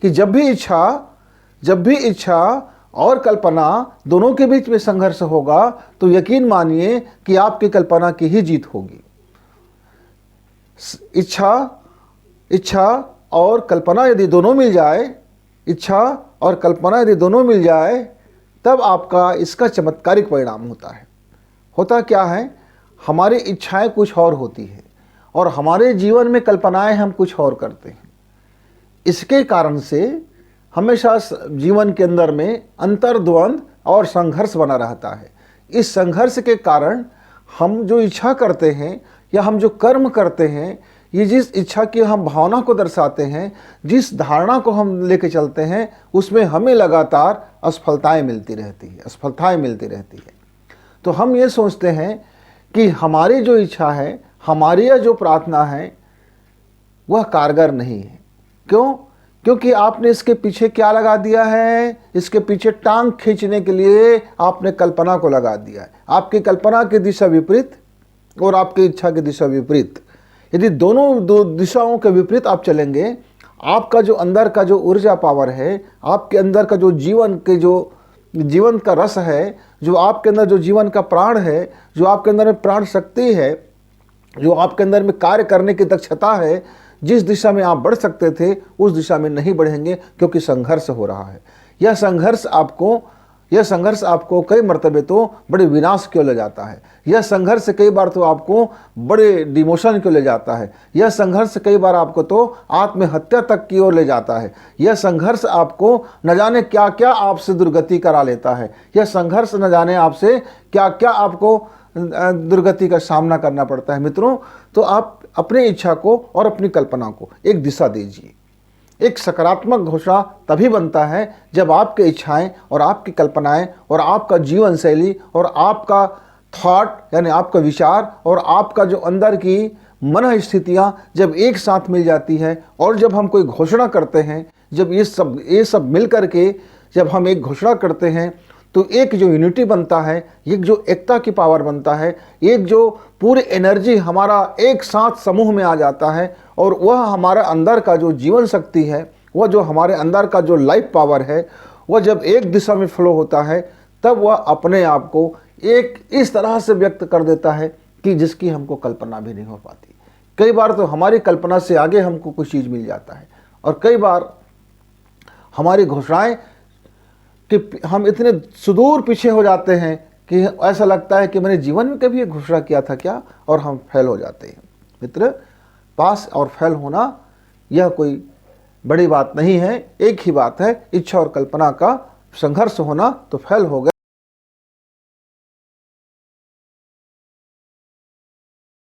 कि जब भी इच्छा और कल्पना दोनों के बीच में संघर्ष होगा तो यकीन मानिए कि आपकी कल्पना की ही जीत होगी। इच्छा और कल्पना यदि दोनों मिल जाए, इच्छा और कल्पना यदि दोनों मिल जाए, तब आपका इसका चमत्कारिक परिणाम होता है। होता क्या है, हमारी इच्छाएं कुछ और होती है और हमारे जीवन में कल्पनाएं हम कुछ और करते हैं। इसके कारण से हमेशा जीवन के अंदर में अंतर्द्वंद और संघर्ष बना रहता है। इस संघर्ष के कारण हम जो इच्छा करते हैं या हम जो कर्म करते हैं, ये जिस इच्छा की हम भावना को दर्शाते हैं, जिस धारणा को हम लेके चलते हैं, उसमें हमें लगातार असफलताएं मिलती रहती है। तो हम ये सोचते हैं कि हमारी जो इच्छा है, हमारी जो प्रार्थना है, वह कारगर नहीं है। क्यों? क्योंकि आपने इसके पीछे क्या लगा दिया है? इसके पीछे टांग खींचने के लिए आपने कल्पना को लगा दिया है। आपकी कल्पना की दिशा विपरीत और आपकी इच्छा की दिशा विपरीत। यदि दोनों दो दिशाओं के विपरीत आप चलेंगे, आपका जो अंदर का जो ऊर्जा पावर है, आपके अंदर का जो जीवन का रस है, जो आपके अंदर जो जीवन का प्राण है, जो आपके अंदर में प्राण शक्ति है, जो आपके अंदर में कार्य करने की दक्षता है, जिस दिशा में आप बढ़ सकते थे उस दिशा में नहीं बढ़ेंगे, क्योंकि संघर्ष हो रहा है। यह संघर्ष आपको कई मर्तबे तो बड़े विनाश की ओर ले जाता है। यह संघर्ष कई बार तो आपको बड़े डिमोशन की ओर ले जाता है। यह संघर्ष कई बार आपको तो आत्महत्या तक की ओर ले जाता है। यह संघर्ष आपको न जाने क्या क्या आपसे दुर्गति करा लेता है। यह संघर्ष न जाने आपसे क्या क्या आपको दुर्गति का सामना करना पड़ता है। मित्रों, तो आप अपनी इच्छा को और अपनी कल्पना को एक दिशा दीजिए। एक सकारात्मक घोषणा तभी बनता है जब आपकी इच्छाएं और आपकी कल्पनाएं और आपका जीवन शैली और आपका थॉट यानी आपका विचार और आपका जो अंदर की मन स्थितियां जब एक साथ मिल जाती है और जब हम कोई घोषणा करते हैं, जब ये सब मिल करके जब हम एक घोषणा करते हैं, तो एक जो यूनिटी बनता है, एक जो एकता की पावर बनता है, एक जो पूरी एनर्जी हमारा एक साथ समूह में आ जाता है और वह हमारा अंदर का जो जीवन शक्ति है, वह जो हमारे अंदर का जो लाइफ पावर है, वह जब एक दिशा में फ्लो होता है, तब वह अपने आप को एक इस तरह से व्यक्त कर देता है कि जिसकी हमको कल्पना भी नहीं हो पाती। कई बार तो हमारी कल्पना से आगे हमको कुछ चीज़ मिल जाता है और कई बार हमारी घोषणाएं कि हम इतने सुदूर पीछे हो जाते हैं कि ऐसा लगता है कि मैंने जीवन में कभी ये घोषणा किया था क्या, और हम फेल हो जाते हैं। मित्र, पास और फेल होना यह कोई बड़ी बात नहीं है। एक ही बात है, इच्छा और कल्पना का संघर्ष होना, तो फेल हो गए।